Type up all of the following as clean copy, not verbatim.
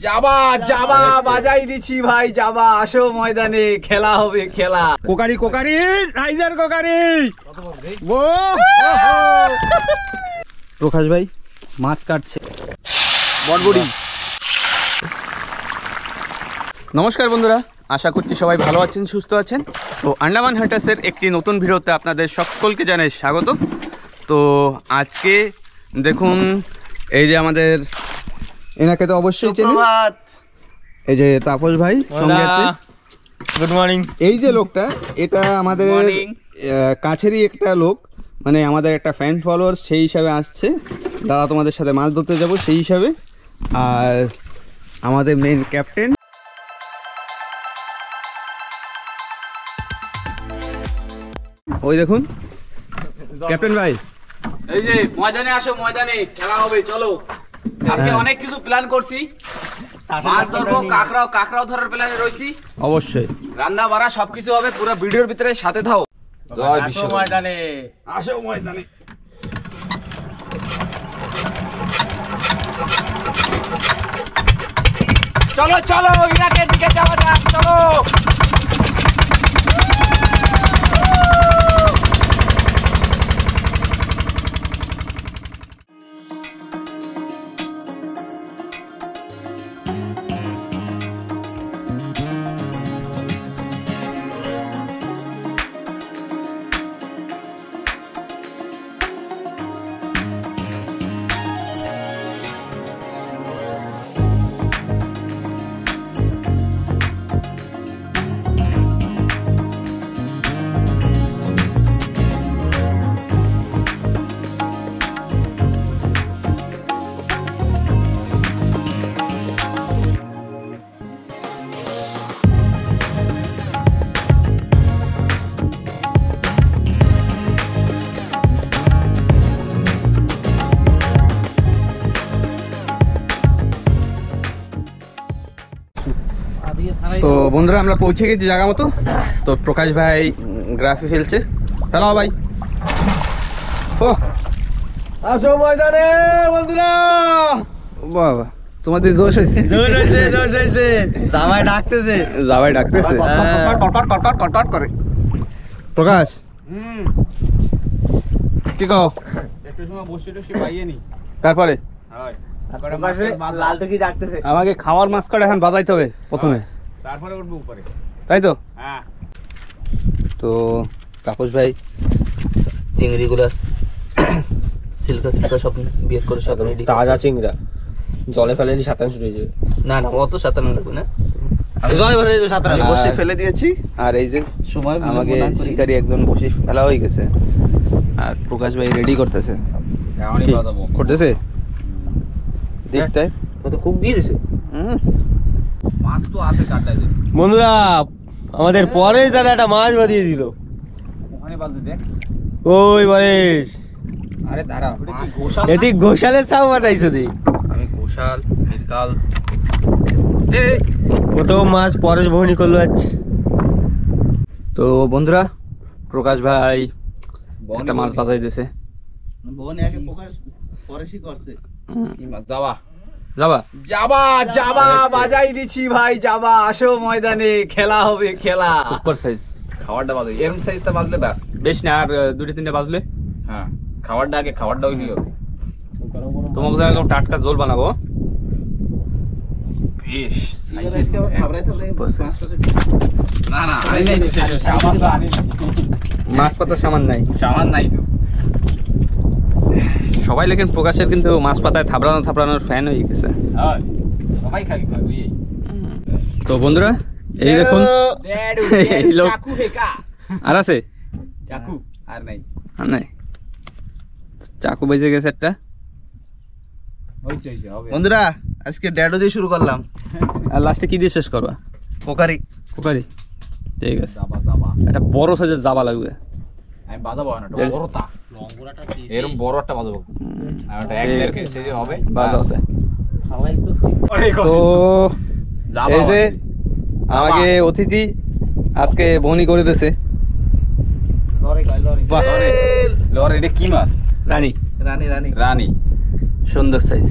যাবা যাবা বাজাই দিছি ভাই, যাবা আসো ময়দানে, খেলা হবে খেলা। কোকারি কোকারি রাইজার কোকারি। প্রকাশ ভাই মাছ কাটছে বড়বড়ি। নমস্কার বন্ধুরা, আশা করছি সবাই ভালো আছেন, সুস্থ আছেন। তো আন্ডামান হান্টার্সের একটি নতুন ভিডিওতে আপনাদের সকলকে জানাই স্বাগত। তো আজকে দেখুন, এই যে আমাদের এনাকে তো অবশ্যই চেনেন, এই যে তাপস ভাই সঙ্গে আছে। Good morning. এই যে লোকটা, এটা আমাদের কাছেরই একটা লোক, মানে আমাদের একটা ফ্যান ফলোয়ার, সেই হিসাবে আসছে। দাদা তোমাদের সাথে মাছ ধরতে যাব সেই হিসাবে। আর আমাদের মেন ক্যাপ্টেন, ওই দেখুন ক্যাপ্টেন ভাই। এই যে ময়দানে আসো, ময়দানে খেলা হবে, চলো। আজকে অনেক কিছু প্ল্যান করছি, মাছ ধরবো, কাঁকড়াও ধরার প্ল্যানে রয়েছি। অবশ্যই রান্না বাড়া সবকিছু হবে, পুরো ভিডিওর ভিতরে সাথে থাও। আসো ময়দানে, আসো ময়দানে। চলো চলো ইরাকের দিকে যাওয়া যাক, চলো। তো বন্ধুরা, আমরা পৌঁছে গেছি জায়গা মতো। তো প্রকাশ ভাই গ্রাফি ফেলছে, ফেলাও ভাই। ও আসো ময়দানে বন্ধুরা। বাবা, তোমাদের জোশ হয়েছে, জোশ হয়েছে, জোশ হয়েছে। জামাই ডাকতেছে, জামাই ডাকতেছে কটকট করে। প্রকাশ কি কও? একটু সময় বসে টসে পাইয়ে নি, তারপরে লাল টুকি ডাকতেছে। আমাকে খাওয়ার মাছ কাটা এখন বাজাইতে হবে প্রথমে, তারপরে উঠবো উপরে, তাই তো? হ্যাঁ। তো তাপস ভাই চিংড়িগুলো সিল্কা সিল্কা সব বিয়ের করে সব রেডি। তাজা চিংড়া, জলে ফেলেনি সাঁতার শুরু হয়ে যাবে। না না, অত সাঁতার লাগবে না, জলে ফেলে সাঁতার বসে ফেলে দিয়েছি। আর এই যে সময় আমাকে শিকারী একজন বসে ফেলা হয়ে গেছে, আর প্রকাশ ভাই রেডি করতেছে। করতেছে দেখতে কত কুক দিয়ে দিছে। মাছ তো আছে কাটায়। বন্ধুরা, আমাদের পরেশ দাদা একটা মাছ বাঁধিয়ে দিল। ওখানে বাজে দেখ, ওই পরেশ, আরে দাঁড়া, গোশাল এটি গোশালের ছাউ বাটাইছো দি। আমি গোশাল বিরকাল কত মাছ পরেশ বহনি করলো আজ। তো বন্ধুরা, প্রকাশ ভাই একটা মাছ বাজাই দিয়েছে। বোন একে প্রকাশ পরেশই করছে। কি মাছ? যাবা যাবা যাবা যাবা বাজাই দিছি ভাই, যাবা আসো ময়দানে, খেলা হবে খেলা। সুপার সাইজ খাবারটা বাজে, এরম সাইজটা বাজলে ব্যাস। বেশ না, আর দুটো তিনটে বাজলে হ্যাঁ, খাবারটা আগে, খাবারটা ওই নিও। তোমাকে একদম টাটকা ঝোল বানাবো। বেশ না না, আরে নাই তো, শেষ সামান তো আনি, মাছ পাতা সামান নাই, সামান নাই তো। সবাই লেখেন প্রকাশের কিন্তু মাছ পাতায় থাবড়ানোর ফ্যান হয়ে গেছে। হ্যাঁ, সবাই খালি খায় ওই। তো বন্ধুরা, এই দেখুন এই লোক চাকু হেকা, আর আছে চাকু আর নাই, আর নাই, চাকু বেজে গেছে একটা। হইছে হইছে হবে। বন্ধুরা, আজকে ড্যাডো দিয়ে শুরু করলাম। আর লাস্টে কি দিয়ে শেষ করবা? পোকারি। পোকারি, ঠিক আছে। যাবা যাবা, একটা বড় সাইজের জাবা লাগবে। আমি বাজাবো না, বড়টা লঙ্গরাটা দিছি, এরকম বড় একটা বাজাবো। আর ওটা 1.5 কেজি হবে, বাজাতে। তো এই যে আমাকে অতিথি আজকে বহনি করে দিয়েছে। লরি, এটা কি মাছ? রানী, রানী রানী রানী, সুন্দর সাইজ।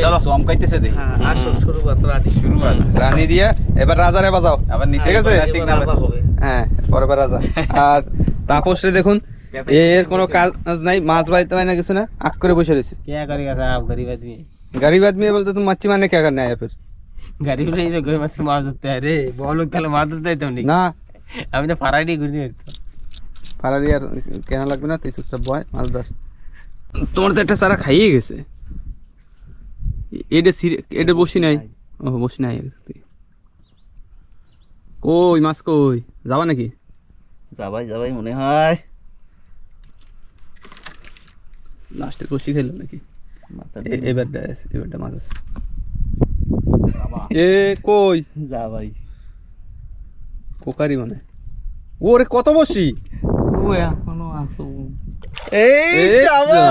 চলো চমকাইতেছে দেখি। আসো শুরু কর, রানী রানী দিয়া এবার রাজারে বাজাও আবার নিচে ঠিক আছে প্লাস্টিক না হ্যাঁ পরের রাজা আর তাপসরে দেখুন এর কোনো কাজ নাই, মাছ বাইতে হয় না কিছু না, আখ করে বসে রয়েছে। क्या करेगा साहब गरीब आदमी गरीब आदमी है बोलते तुम मच्छी मारने क्या करना है फिर? गरीब नहीं तो कोई मछली मार देते हैं रे बहुत लोग ताले मार देते हैं तुमने না আমি তো ফারাইডি ঘুরি ফারারি আর কেনা লাগবে না, তুই চুপচাপ বয় মাছ ধর। তোমার তো একটা সারা খাইয়ে গেছে, এটা বসি নাই। ও বসি নাই, কই মাছ কই, যাবা নাকি? যাবাই মনে হয়। লাস্টে বসি খেলো নাকি? এবারটা মাছ আছে। এ কই যাবাই কোকারি মানে ওরে কত বসি ও এখনো আসো এই যাবা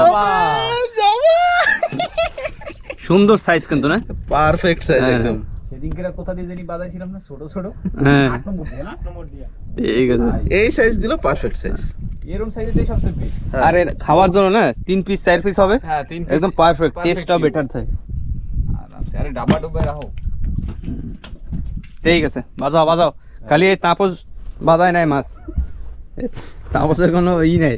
সুন্দর সাইজ কিন্তু না, পারফেক্ট সাইজ হ্যাঁ। একদম। সেদিনকে কোথা দিয়ে জানি বাজাইছিলাম না, ছোট ছোট হ্যাঁ 8 নম্বর দিয়ে না, 8 নম্বর দিয়ে ঠিক আছে। এই সাইজ গুলো পারফেক্ট সাইজ। এরকম সাইজের সবচেয়ে বেস্ট। আরে খাওয়ার জন্য না 3 পিস 4 পিস হবে, হ্যাঁ 3 একদম পারফেক্ট, টেস্টটাও বেটার থাকে। আরামসে আরে ডাবা ডুবে রাখো। ঠিক আছে বাজাও বাজাও, খালি এই তাপস বাদায় নাই মাছ, তাপসের কোনো নাই।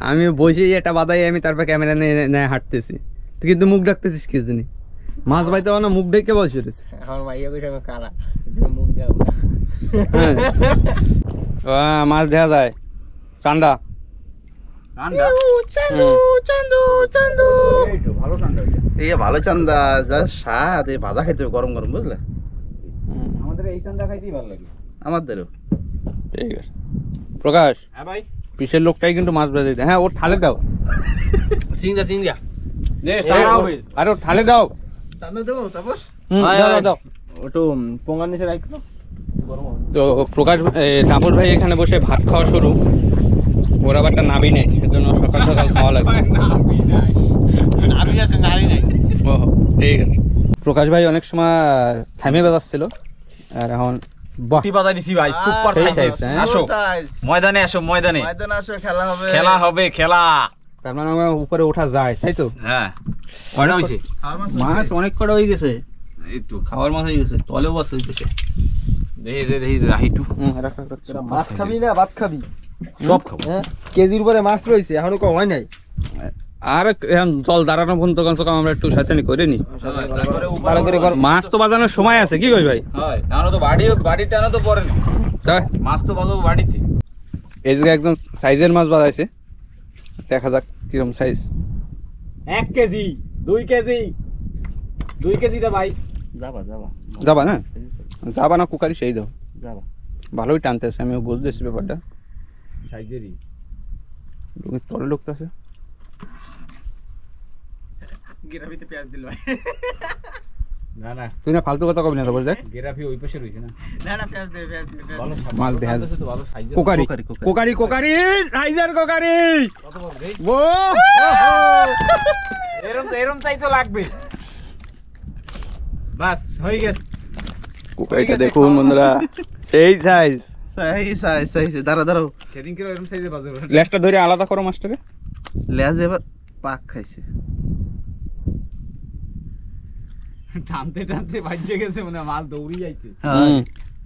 আমি বসে এটা বাদাই, আমি তারপর ক্যামেরা নিয়ে হাঁটতেছি, তুই কিন্তু মুখ ডাকতেছিস কি জানি, মাছ বাইতে না মুখ ডেকে বসে রয়েছে। আমার ভাইয়া কইছে আমি কালা মুখ দাও না মাছ দেখা যায় ঠান্ডা ঠান্ডা এই তো ভালো ঠান্ডা হইছে। এই ভালো চান্দা যা স্বাদ, এই ভাজা খাইতে হবে গরম গরম, বুঝলে? আমাদের এই ঠান্ডা খাইতেই ভালো লাগে। আমাদেরও। ঠিক আছে প্রকাশ, হ্যাঁ ভাই পিসের লোকটাই কিন্তু মাছ বাজে, হ্যাঁ ওর থালে দাও, চিংড়া যে সারা হবে। আরে ওর থালে দাও, চান্দা দেবো তাপস? দাও দাও, দাও। ওটো পোঙ্গার নিচে রাখতো তো প্রকাশ তাপস ভাই এখানে বসে ভাত খাওয়া শুরু, ওর আবার একটা নাবি নেই, সেজন্য সকাল সকাল খাওয়া লাগবে। আমি যাতে নারী নাই ও ঠিক আছে। প্রকাশ ভাই অনেক সময় থামে বাজাচ্ছিল, আর এখন বাহ টি বাজাই দিছি ভাই, সুপার সেই সাইজ। size, হ্যাঁ। আসো সাইজ। ময়দানে আসো, ময়দানে ময়দানে আসো, খেলা হবে। খেলা হবে, খেলা। তার মানে আমার উপরে ওঠা যায়, তাই তো? হ্যাঁ কয়টা হইছে? আর মাছ অনেক কটা হয়ে গেছে, এই তো খাওয়ার মাছ হয়ে গেছে, তলেও মাছ হয়ে গেছে। দেখি রাহিটু রাখ রাখ রাখ। মাছ খাবি না ভাত খাবি সব খাবো। হ্যাঁ কেজির উপরে মাছ রয়েছে এখনো কম হয় নাই আর এখন জল দাঁড়ানো পর্যন্ত কমসে কম আমরা একটু শয়তানি করে নি। তারপরে ভালো করে কর। মাছ তো বাজানোর সময় আছে, কি কই ভাই? হয় টানো তো বাড়ি টানো তো পরে না। তাই মাছ তো বাজাবো বাড়িতে। এই জায়গায় একদম সাইজের মাছ বাজাইছে, দেখা যাক কিরকম সাইজ। 1 কেজি 2 কেজি 2 কেজি দা ভাই। যাবা যাবা না? যাবা না কুকারি সেই দাও, যাবা। ভালোই টানতেছে, আমি বুঝতেছি ব্যাপারটা। সাইজেরই তলে লোকটা আছে, গেরাফিতে পেঁয়াজ দিল ভাই। না তুই না ফালতু কথা কবি না, তো বুঝ দেখ গেরাফি ওই পাশে রইছে না। না পেঁয়াজ দে ভালো মাছ দেখা যাচ্ছে তো, ভালো size. Crockery crockery, crockery crockery সাইজের কোকারি। কত বড় দেই? ও এরম চাই তো লাগবে। বাস হয়ে গেছে। কোকারিটা দেখুন বন্ধুরা, সেই সাইজ। সাইজ দাঁড়াও। সেদিন কি এরম সাইজে বাজার লেজটা ধরে আলাদা করো মাস্টারে। লেজ এবার পাক খাইছে। টানতে টানতে বাজে গেছে, মানে মাছ দৌড়ি যাইছে। হ্যাঁ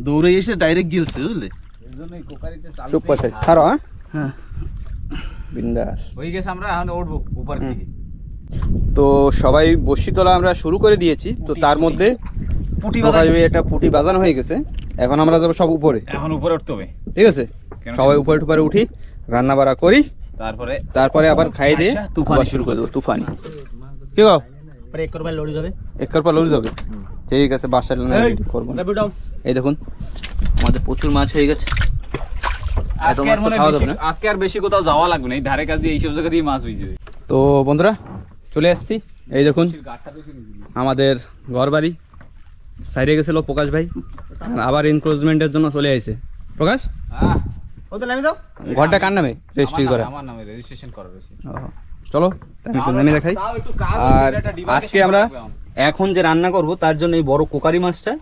দৌড়ে এসে ডাইরেক্ট গিলছে, বুঝলে? এর জন্যই কোকারিতে চালু সুপার সাইজ ছাড়ো। হ্যাঁ বিন্দাস। হয়ে গেছে, আমরা এখন উঠবো উপর দিকে। তো সবাই বসি তোলা আমরা শুরু করে দিয়েছি, তো তার মধ্যে পুটি প্রকাশ বাজাইছি। ভাই একটা পুটি বাজানো হয়ে গেছে, এখন আমরা যাবো সব উপরে, এখন উপরে উঠতে হবে। ঠিক আছে? সবাই উপরে টুপারে উঠি, রান্না বাড়া করি, তারপরে আবার খাই দিয়ে আচ্ছা, তুফানি আবার শুরু করে দেবো। তুফানি কি গো, পরে এক করবে লড়ি যাবে একর পর লড়ে যাবে। ঠিক আছে বাসায় করবো না। এই দেখুন আমাদের প্রচুর মাছ হয়ে গেছে, আজকে আর মনে হয় আজকে আর বেশি কোথাও যাওয়া লাগবে না, এই ধারে কাছে দিয়ে এইসব জায়গা দিয়ে মাছ হয়ে যাবে। তো বন্ধুরা চলে আসছি, এই দেখুন আমাদের ঘর বাড়ি। সাইডে গেছিল প্রকাশ ভাই, আবার এনক্রোচমেন্টের জন্য চলে আসছে। প্রকাশ ও তো নামি দাও ঘরটা কার নামে রেজিস্ট্রি করা? আমার নামে রেজিস্ট্রেশন করা রয়েছে। চলো আমি একটু নামে দেখাই। আর আজকে আমরা এখন যে রান্না করব তার জন্য এই বড় কোকারি মাছটা,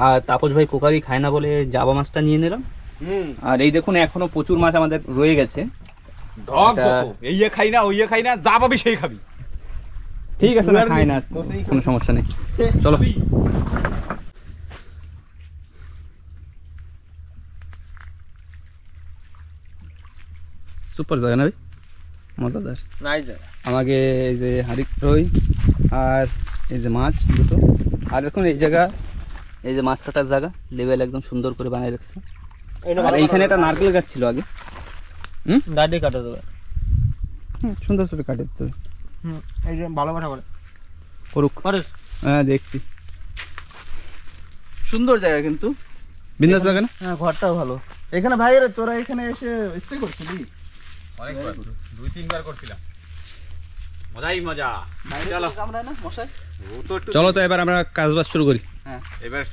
আর তাপস ভাই কোকারি খায় না বলে জাবা মাছটা নিয়ে নিলাম। আর এই দেখুন এখনো প্রচুর মাছ আমাদের রয়ে গেছে। ঢক যত এই খাই না ওই খাই না, যা পাবি সেই খাবি। ঠিক আছে না, খাই না, কোনো সমস্যা নেই। চলো সুপার জায়গা না ভাই, মজাদার। নাই জায়গা। আমাকে এই যে হাঁড়ি রই আর এই যে মাছ দুটো, আর এখন এই জায়গা এই যে মাছ কাটার জায়গা লেভেল একদম সুন্দর করে বানিয়ে রাখছে। আর এইখানে একটা নারকেল গাছ ছিল আগে, দাঁড়িয়ে কাটা যাবে। সুন্দর করে কাটে দিতে হবে। এই যে ভালো কথা বলে করুক। হ্যাঁ দেখছি, সুন্দর জায়গা কিন্তু বিন্দাস জায়গা না? হ্যাঁ ঘরটাও ভালো। এখানে ভাইয়েরা তোরা এখানে এসে স্টে করছিলি? অনেকবার, 2-3 বার করছিলাম, মজাই মজা। চলো কামড়ায় না মশাই? ও তো একটু চলো তো এবার আমরা কাজবাজ শুরু করি। এবার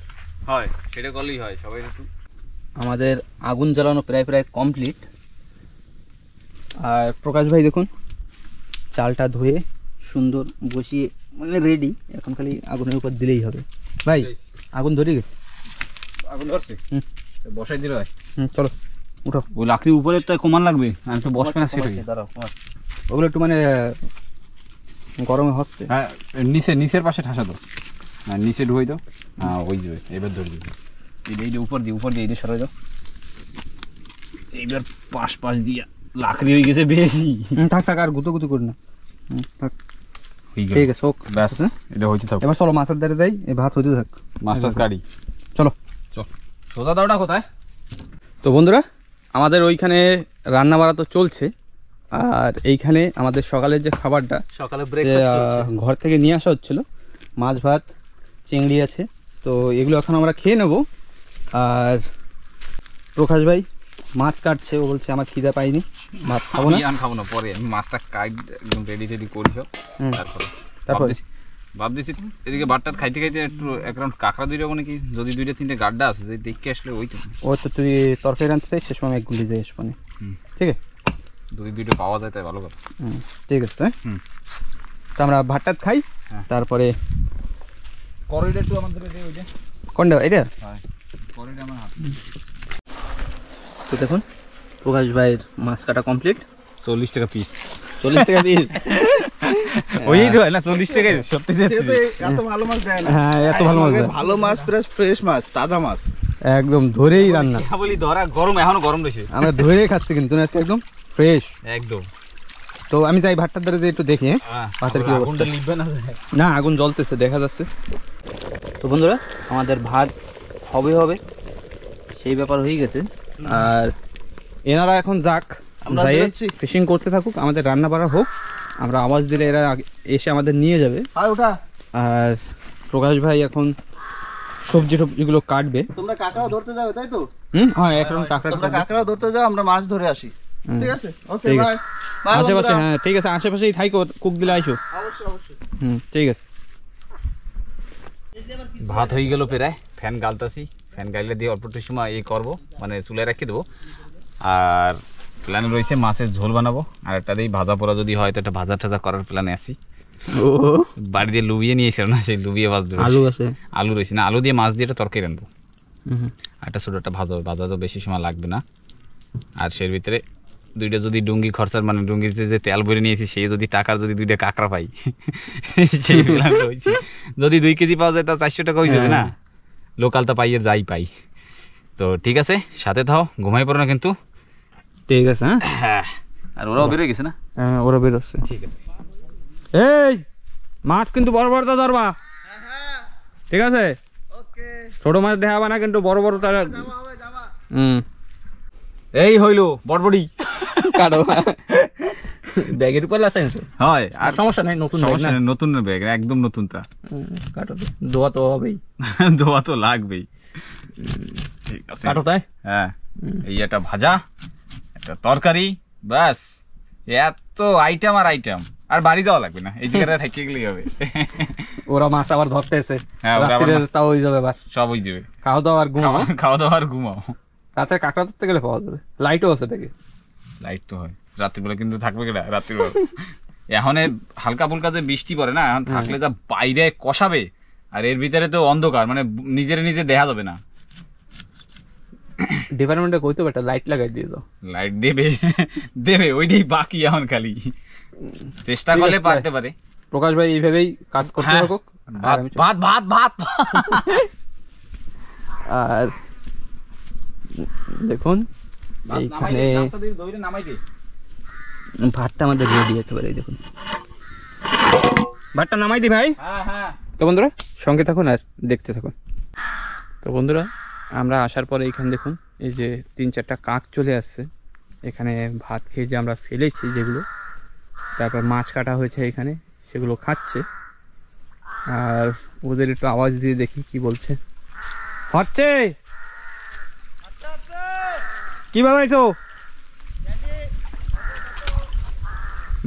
হয় সেটা করলেই হয়, সবাই একটু। আমাদের আগুন জ্বালানো প্রায় প্রায় কমপ্লিট। আর প্রকাশ ভাই দেখুন চালটা ধুয়ে সুন্দর বসিয়ে মানে রেডি, এখন খালি আগুনের উপর দিলেই হবে। ভাই আগুন ধরে গেছে, আগুন ধরছে, বসাই দিলে হয়। চলো উঠো। ওই লাকড়ির উপরে তো কমান লাগবে, আর একটু বসবে না সেটা। দাঁড়াও ওগুলো একটু মানে গরমে হচ্ছে। হ্যাঁ নিচের পাশে ঠাসা তো, হ্যাঁ নিচে ঢুকাই দাও। হ্যাঁ ওই যাবে, এবার ধরে দিবে। এই উপর দিয়ে এই সরাই দাও। এইবার পাশ দিয়ে লাকড়ি হয়ে গেছে বেশি। থাক থাক, আর গুতো গুতো করি না, থাক ঠিক আছে হোক। ব্যাস এটা হইতে থাক। এবার চলো মাছের ধারে যাই, এই ভাত হইতে থাক। মাস্টার্স গাড়ি চলো চল। সোজা দাওটা কোথায়? তো বন্ধুরা আমাদের ওইখানে রান্না বাড়া তো চলছে, আর এইখানে আমাদের সকালের যে খাবারটা সকালে যে, ব্রেকফাস্ট ঘর থেকে নিয়ে আসা হচ্ছিল, মাছ ভাত চিংড়ি আছে, তো এগুলো এখন আমরা খেয়ে নেব। আর প্রকাশ ভাই মাছ কাটছে, ও বলছে আমার খিদা পাইনি, ভাত খাবো না। আমি খাবো না, পরে আমি মাছটা কাট একদম রেডি করি সব। তারপরে ভাবতেছি এদিকে বাটটা খাইতে খাইতে একটু এক রাউন্ড কাঁকড়া দুইটা নাকি, যদি 2-3টে গাড্ডা আছে যদি দেখে আসলে ওই তো। ও তো তুই তরকারি রাঁধতে চাই, সে সময় এক গুলি যাই আসবো না, ঠিক আছে? যদি 2টা পাওয়া যায় তাই ভালো কথা। ঠিক আছে, তাই তো আমরা ভাতটা খাই, তারপরে কড়াইটা একটু আমাদের ওই যে কোনটা এটা? কড়াইটা আমার হাত। তো দেখুন প্রকাশ ভাইয়ের মাছ কাটা কমপ্লিট। 40 টাকা পিস। 40 টাকা পিস? ওই তো হয় না 40 টাকা সত্যি। এত ভালো মাছ দেয় না। হ্যাঁ এত ভালো মাছ, ভালো মাছ, ফ্রেশ মাছ, তাজা মাছ একদম ধরেই রান্না। বলি ধরা গরম, এখনো গরম রয়েছে, আমরা ধরে খাচ্ছি কিন্তু আজকে একদম ফ্রেশ একদম। তো আমি চাই ভাতটার দ্বারা যে একটু দেখি ভাতের কি অবস্থা। না আগুন জ্বলতেছে দেখা যাচ্ছে। তো বন্ধুরা আমাদের ভাত হবে সেই ব্যাপার হয়ে গেছে। আর এনারা এখন যাক, আমরা যাই বেরোচ্ছি। ফিশিং করতে থাকুক, আমাদের রান্না বাড়া হোক, আমরা আওয়াজ দিলে এরা এসে আমাদের নিয়ে যাবে। ওঠা। আর প্রকাশ ভাই এখন সবজিগুলো কাটবে। তোমরা কাঁকড়াও ধরতে যাবে তাই তো? হ্যাঁ এখন কাঁকড়া তোমরা কাঁকড়াও ধরতে যাও, আমরা মাছ ধরে আসি। ঠিক আছে, ওকে ঠিক বাই। আছে, আশেপাশে, হ্যাঁ ঠিক আছে, আশেপাশেই থাইকো, কুক দিলে আইসো। অবশ্যই। ঠিক আছে। ভাত হয়ে গেল প্রায়, ফ্যান গালতাছি, ফ্যান গাইলে দিয়ে অল্প একটু সময় এই করবো, মানে চুলায় রেখে দেবো। আর প্ল্যানে রয়েছে মাছের ঝোল বানাবো, আর একটা দিয়ে ভাজা পোড়া যদি হয় তো একটা ভাজা টাজা করার প্ল্যানে আছি। বাড়ি দিয়ে লুবিয়ে নিয়েছিল না, সেই লুবিয়ে মাছ দেবো। আলু আছে, আলু রয়েছে না, আলু দিয়ে মাছ দিয়ে একটা তরকারি রাখবো। একটা ছোটো একটা ভাজা তো বেশি সময় লাগবে না। আর সের ভিতরে 2টা যদি ডুঙ্গি খরচার, মানে ডুঙ্গিতে যে তেল ভরে নিয়েছি সেই যদি টাকার যদি 2টা কাঁকড়া পাই, সেই প্ল্যান রয়েছে। যদি 2 কেজি পাওয়া যায় তা 400 টাকা হয়ে যাবে না, লোকালটা পাইয়ে যাই পাই। তো ঠিক আছে, সাথে থাও, ঘুমাই পড়ো না কিন্তু। ঠিক আছে। হ্যাঁ, আর ওরাও বেরোয় গেছে না? হ্যাঁ ওরা বেরোচ্ছে। ঠিক আছে। এই মাছ কিন্তু বড় বড় তো ধরবা, ঠিক আছে? ছোট মাছ দেখাবা না কিন্তু, বড় বড় তার। এই হইলো বড়বড়ি কাটো ব্যাগের উপর লাগাই হয়, আর সমস্যা নাই, নতুন সমস্যা নেই, নতুন ব্যাগ একদম নতুনটা। কাটো, দোয়া তো হবেই, দোয়া তো লাগবেই। ঠিক আছে, কাটো তাই। হ্যাঁ, এই একটা ভাজা, একটা তরকারি, ব্যাস এত আইটেম আর আইটেম। আর বাড়ি যাওয়া লাগবে না, এই জায়গাটা থেকে গেলেই হবে। ওরা মাছ আবার ধরতে এসে, হ্যাঁ ওরা আবার তাও হয়ে যাবে, এবার সব হয়ে যাবে, খাওয়া দাওয়া আর ঘুমাও। খাওয়া দাওয়া আর ঘুমাও। রাতে কাঁকড়া ধরতে গেলে পাওয়া যাবে, লাইটও আছে দেখে। লাইট তো হয় রাত্রিবেলা, কিন্তু থাকবে কেটা রাত্রিবেলা? এখন হালকা ফুলকা যে বৃষ্টি পড়ে না, এখন থাকলে যা বাইরে কষাবে, আর এর ভিতরে তো অন্ধকার, মানে নিজে দেখা যাবে না। ডিপার্টমেন্টে কইতে একটা লাইট লাগাই দিয়ে দাও। লাইট দেবে ওইটাই বাকি, এখন খালি চেষ্টা করলে পারতে পারে। প্রকাশ ভাই এইভাবেই কাজ করতে থাকুক। ভাত ভাত ভাত। আর দেখুন এইখানে ভাতটা আমাদের রেডি একেবারে, এই দেখুন ভাতটা নামাই দি ভাই। হ্যাঁ হ্যাঁ তো বন্ধুরা সঙ্গে থাকুন আর দেখতে থাকুন। তো বন্ধুরা আমরা আসার পরে এইখানে দেখুন এই যে 3-4টা কাক চলে আসছে এখানে ভাত খেয়ে, যে আমরা ফেলেছি যেগুলো, তারপর মাছ কাটা হয়েছে এখানে, সেগুলো খাচ্ছে। আর ওদের একটু আওয়াজ দিয়ে দেখি কি বলছে। হচ্ছে কি বাজাইছো?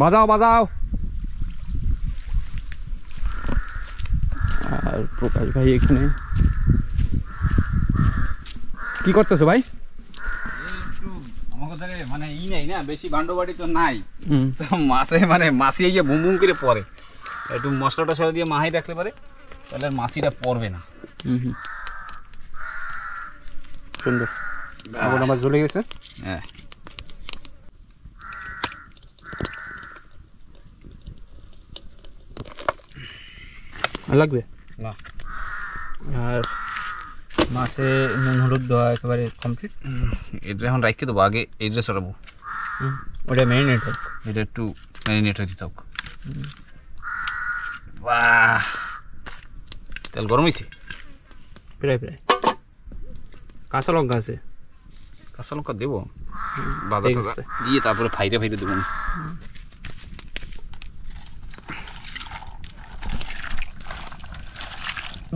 বাজাও বাজাও। আর প্রকাশ ভাই এখানে কি করতেছো ভাই? আমাকে ধরে মানে নেই না, বেশি ভান্ডবাড়ি তো নাই, তো মাছে মানে মাছি গিয়ে বুম বুম করে পড়ে। একটু মশলা টসলা দিয়ে মাহাই রাখলে পারে, তাহলে আর মাছিটা পড়বে না। সুন্দর আবার আমার জ্বলে গেছে। হ্যাঁ লাগবে না। আর মাছে নুন হলুদ দেওয়া একেবারে কমপ্লিট। এটা এখন রাখতে দেবো, আগে এইটা চড়াবো, ওটা ম্যারিনেট হোক, এটা একটু ম্যারিনেট হয়ে দিতে হোক। বাহ, তেল গরম হয়েছে প্রায় প্রায়। কাঁচা লঙ্কা আছে, কাঁচা লঙ্কা দেবো বাজার দিয়ে, তারপরে ফাইরে ফাইরে দেবো।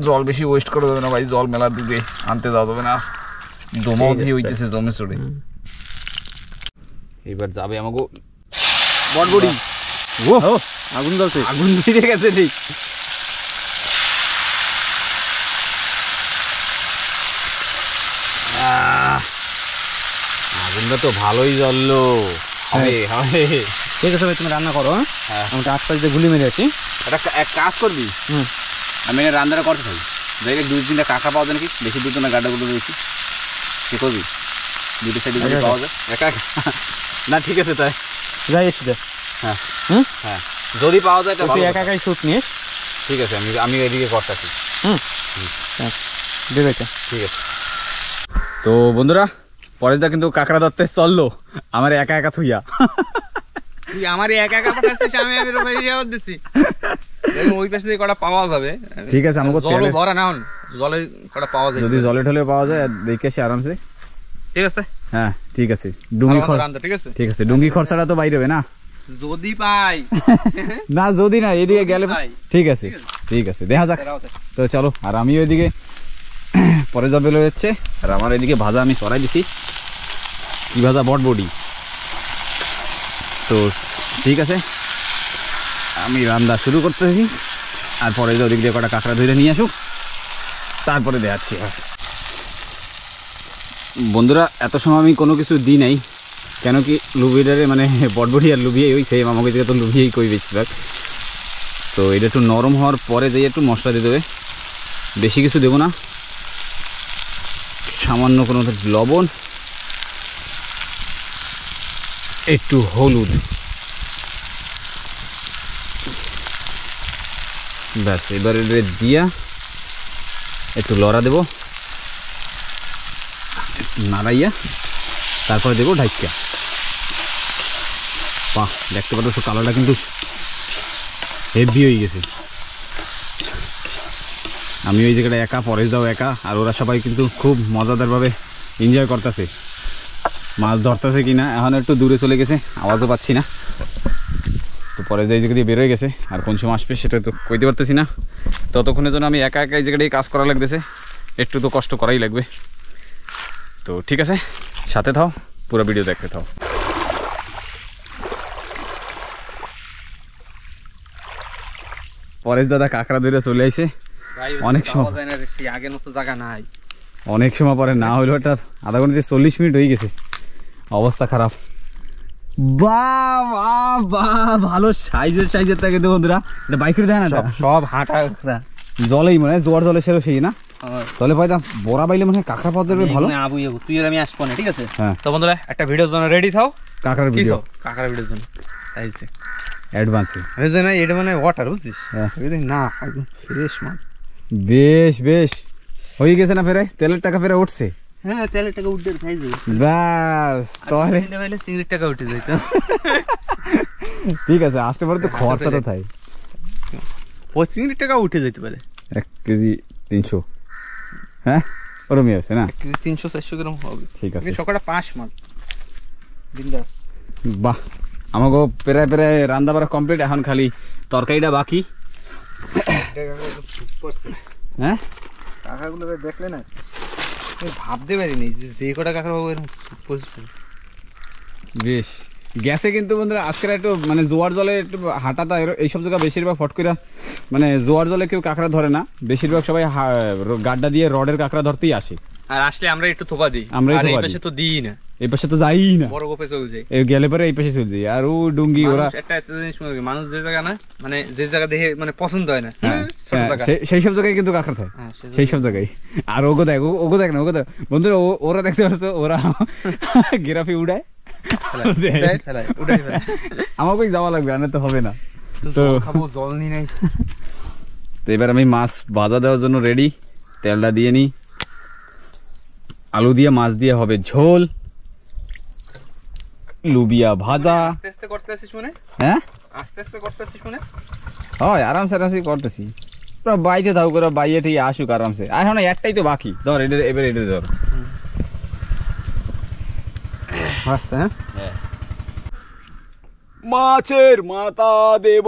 জল বেশি ওয়েস্ট করা যাবে না ভাই, জল মেলা ডুবে আনতে যাওয়া যাবে না, দমাও দিয়ে হইতেছে জমে চড়ে। এবার যাবে আমাকে বটবড়ি। ও আগুন জ্বলছে, আগুন ধরে গেছে ঠিক। আগুনটা তো ভালোই জ্বললো। হবে হবে, ঠিক আছে ভাই তুমি রান্না করো। হ্যাঁ আমি আশপাশ দিয়ে গুলি মেরে আছি। এটা এক কাজ করবি, আমি রান্নাটা করতে থাকি, দেখে 2-3টা কাঁকড়া পাওয়া যায় নাকি, বেশি দূর তো না, গাড্ডাগুলো বেশি। কি করবি, দুটো সাইডে যদি পাওয়া যায় একা না, ঠিক আছে তাই যাই এসে দে। হ্যাঁ হুম হ্যাঁ, যদি পাওয়া যায় তুই একা একাই শুট নিস। ঠিক আছে, আমি এদিকে করতেছি। দেবে ঠিক আছে। তো বন্ধুরা পরের দা কিন্তু কাঁকড়া ধরতে চললো, আমার একা একা থুইয়া। তুই আমার একা একা পাঠাচ্ছিস, আমি রোবাই দিচ্ছি। ওই পাশে দিয়ে কটা পাওয়া যাবে। ঠিক আছে, আমাকে জলও ভরা না, জলে কটা পাওয়া যায়, যদি জলে ঠলে পাওয়া যায় দেখে আসি আরামসে। ঠিক আছে হ্যাঁ ঠিক আছে, ডুঙ্গি ঠিক আছে ঠিক আছে, ডুঙ্গি খরচাটা তো বাইরে হবে না, যদি পাই না যদি না এদিকে গেলে। ঠিক আছে ঠিক আছে, দেখা যাক। তো চলো, আর আমি ওইদিকে পরে জল বেরো যাচ্ছে, আর আমার এদিকে ভাজা আমি চড়াই দিছি। কি ভাজা? বটবডি। তো ঠিক আছে, আমি রান্না শুরু করতেছি, আর পরে যে ওদিক দিয়ে কটা কাঁকড়া ধরে নিয়ে আসুক, তারপরে দেখাচ্ছি। বন্ধুরা এত সময় আমি কোনো কিছু দিই নাই, কেন কি লুবিটারে মানে বটবডি আর লুবিয়াই ওই সেম, আমাকে থেকে তো লুবিয়াই কই বেশিরভাগ। তো এটা একটু নরম হওয়ার পরে দিয়ে একটু মশলা দিতে হবে, বেশি কিছু দেবো না, সামান্য কোনো লবণ, একটু হলুদ, ব্যাস। এবারে দিয়া একটু লড়া দেবো, নাড়াইয়া তারপরে দেবো ঢাইকা। বাহ, দেখতে পাচ্ছ কালারটা কিন্তু হেভি হয়ে গেছে। আমি ওই জায়গাটা একা, পরেশ দাও একা, আর ওরা সবাই কিন্তু খুব মজাদারভাবে এনজয় করতেছে, মাছ ধরতেছে কিনা। এখন একটু দূরে চলে গেছে, আওয়াজও পাচ্ছি না। তো পরেশ এই জায়গা দিয়ে বেরোয় গেছে, আর কোন সময় আসবে সেটা তো কইতে পারতেছি না। ততক্ষণের জন্য আমি একা একা এই জায়গাটাই কাজ করা লাগতেছে, একটু তো কষ্ট করাই লাগবে। তো ঠিক আছে, সাথে থাও, পুরো ভিডিও দেখতে থাও। পরেশ দাদা কাঁকড়া ধরে চলে আসে, অনেক সময় আগের মতো জায়গা নাই, অনেক সময় পরে না হইলো একটা আধা ঘন্টা 40 মিনিট হয়ে গেছে, অবস্থা খারাপ। বাহ বাহ বাহ, ভালো সাইজের থাকে তো বন্ধুরা, এটা বাইকের দেয় না, সব হাঁটা জলেই মানে জোয়ার জলে সেরো সেই না, তাহলে পাইতাম বড়া বাইলে মানে কাঁকড়া পাওয়া যাবে ভালো। তুই আর আমি আসবো না, ঠিক আছে? হ্যাঁ। তো বন্ধুরা একটা ভিডিওর জন্য রেডি থাও, কাঁকড়ার ভিডিও, কাঁকড়া ভিডিওর জন্য অ্যাডভান্সে না, এটা মানে ওয়াটার বুঝছিস না, একদম ফ্রেশ মাছ। বেশ বেশ হয়ে গেছে না, ফেরাই তেলের টাকা ফেরা উঠছে। হ্যাঁ তেলের টাকা উঠে খাই যাবে ব্যাস তাহলে চিংড়ির টাকা উঠে যাইতো। ঠিক আছে, আসতে পারে তো খরচাটা থাই। চিংড়ির টাকা উঠে যেতে পারে। 1 কেজি 300, হ্যাঁ ওরমই আছে না? 1 কেজি 300-400 গ্রাম হবে। ঠিক আছে, সকালটা 5 মাছ বিন্দাস। বাহ, আমাকে প্রায় প্রায় রান্না বাড়া কমপ্লিট, এখন খালি তরকারিটা বাকি। হ্যাঁ কাকাগুলো দেখলে না ভাবতে পারিনি যে কটা কাকার বাবু এরকম বেশ গ্যাসে কিন্তু বন্ধুরা আজকের একটু মানে জোয়ার জলে একটু হাঁটাটা এইসব জায়গা বেশিরভাগ ফট করে মানে জোয়ার জলে কেউ কাঁকড়া ধরে না, বেশিরভাগ সবাই গাড্ডা দিয়ে রডের কাঁকড়া ধরতেই আসে। আর আসলে আমরা একটু থোপা দিই, আমরা আর এই পাশে তো দিই না, এই পাশে তো যাই না, বড় গোপে চলে যায়। এই গেলে পরে এই পাশে চলে যাই। আর ও ডুঙ্গি ওরা একটা জিনিস মনে করি, মানুষ যে জায়গা না মানে যে জায়গা দেখে মানে পছন্দ হয় না ছোট জায়গা, সেই সব জায়গায় কিন্তু কাঁকড়া থাকে, সেই সব জায়গায়। আর ওগো দেখ না ওগো দেখ বন্ধুরা, ওরা দেখতে পারছো ওরা গেরাফি উড়ায়, আমাকেই যাওয়া লাগবে, আনে তো হবে না। তো জল নিয়ে নাই। তো এবার আমি মাছ ভাজা দেওয়ার জন্য রেডি, তেলটা দিয়ে নিই। আলু দিয়ে মাছ দিয়ে হবে ঝোল, লুবিয়া ভাজা। আস্তে আস্তে করতে আসিস মনে? হ্যাঁ আস্তে আস্তে করতে আসিস মনে? হয় আরামসে আরামসে করতেছি, পুরো বাইতে থাকো করে বাইয়ে ঠিক আসুক আরামসে। এখন একটাই তো বাকি, ধর এটা এবার এটা ধর আস্তে। হ্যাঁ মাছের মাথা দেব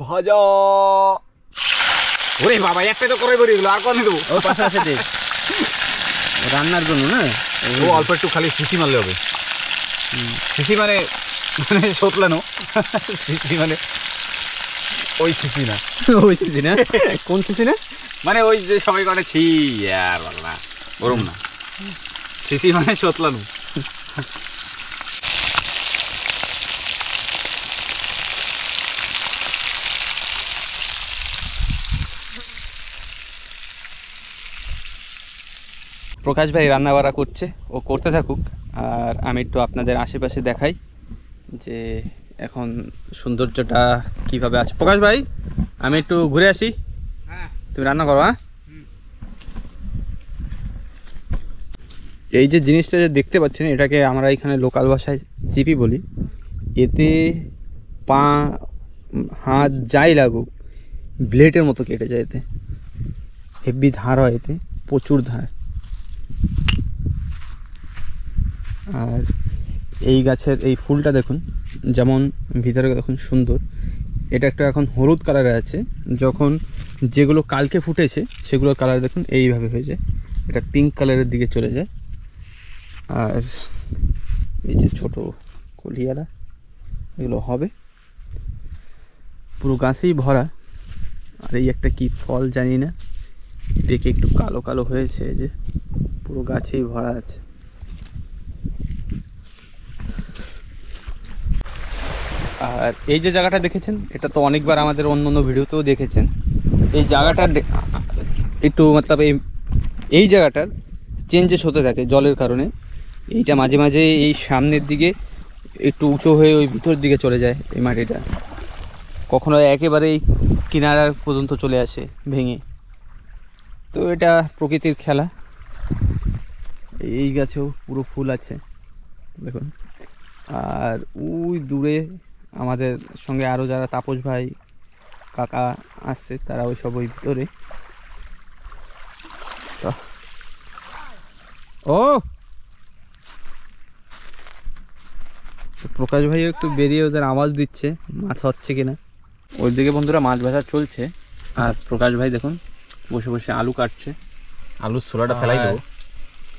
ভাজা। ওরে বাবা, একটাই তো করে বেরিয়ে গেল, আর কনে দেবো? ও পাশে আছে দেখ, রান্নার জন্য না? ও অল্প একটু খালি সিসি মারলে হবে। সিসি মানে মানে সোতলানো, সিসি মানে ওই সিসি না, ওই সিসি না? কোন সিসি না? মানে ওই যে সবাই করে ছি আর বল না, ওরম না, সিসি মানে সোতলানো। প্রকাশ ভাই রান্না বাড়া করছে, ও করতে থাকুক, আর আমি একটু আপনাদের আশেপাশে দেখাই যে এখন সৌন্দর্যটা কিভাবে আছে। প্রকাশ ভাই আমি একটু ঘুরে আসি, তুমি রান্না করো। হ্যাঁ এই যে জিনিসটা যে দেখতে পাচ্ছেন, এটাকে আমরা এখানে লোকাল ভাষায় চিপি বলি। এতে পা হাত যাই লাগুক ব্লেডের মতো কেটে যায়, এতে হেভি ধার হয়, এতে প্রচুর ধার। আর এই গাছের এই ফুলটা দেখুন, যেমন ভিতরে দেখুন সুন্দর, এটা একটা এখন হলুদ কালারে আছে, যখন যেগুলো কালকে ফুটেছে সেগুলোর কালার দেখুন এইভাবে হয়ে যায়, এটা পিঙ্ক কালারের দিকে চলে যায়। আর এই যে ছোট কলিয়ারা এগুলো হবে, পুরো গাছেই ভরা। আর এই একটা কি ফল জানি না, পেকে একটু কালো কালো হয়েছে, এই যে পুরো গাছেই ভরা আছে। আর এই যে জায়গাটা দেখেছেন, এটা তো অনেকবার আমাদের অন্য অন্য ভিডিওতেও দেখেছেন। এই জায়গাটার একটু মতলব এই জায়গাটার চেঞ্জেস হতে থাকে জলের কারণে। এইটা মাঝে মাঝে এই সামনের দিকে একটু উঁচু হয়ে ওই ভিতর দিকে চলে যায় এই মাটিটা, কখনো একেবারেই কিনারা পর্যন্ত চলে আসে ভেঙে। তো এটা প্রকৃতির খেলা। এই গাছেও পুরো ফুল আছে দেখুন। আর ওই দূরে আমাদের সঙ্গে আরও যারা তাপস ভাই কাকা আসছে, তারা ওই সব ওই ভিতরে। তো ও প্রকাশ ভাইও একটু বেরিয়ে ওদের আওয়াজ দিচ্ছে মাছ হচ্ছে কিনা। ওইদিকে বন্ধুরা মাছ ভাজা চলছে, আর প্রকাশ ভাই দেখুন বসে বসে আলু কাটছে। আলুর ছোলাটা ফেলাই দেবো,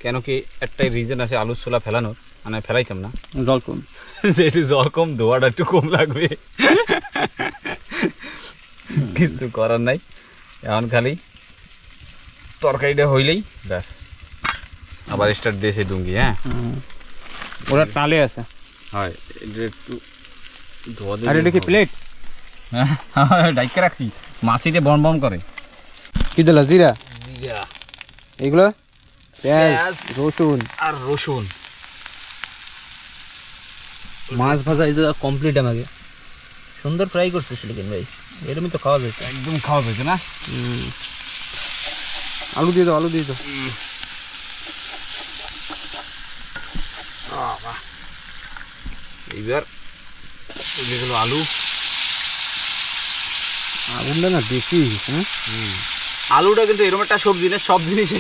কেন কি একটাই রিজন আছে আলুর ছোলা ফেলানোর, মানে ফেলাইতাম না, জল কম, যে একটু জল কম, ধোয়াটা একটু কম লাগবে, কিছু করার নাই। এখন খালি তরকারিটা হইলেই ব্যাস, আবার স্টার্ট দিয়েছে ডুঙ্গি। হ্যাঁ ওরা টালে আছে। হয় এটা একটু ধোয়া আর এটা কি প্লেট? হ্যাঁ ডাইকে রাখছি, মাছিতে বন বন করে। কি দিলা? জিরা, জিরা, এগুলো পেঁয়াজ, পেঁয়াজ, রসুন আর রসুন। মাছ ভাজা এই কমপ্লিট। আমাকে সুন্দর ফ্রাই করছিস লেকিন ভাই, এরকমই তো খাওয়া যাচ্ছে, একদম খাওয়া যাচ্ছে না। আলু দিয়ে দাও, আলু দিয়ে দাও। এইবার যেগুলো আলু, আগুনটা না বেশি হ্যাঁ। আলুটা কিন্তু এরকম একটা সবজি না, সব জিনিসে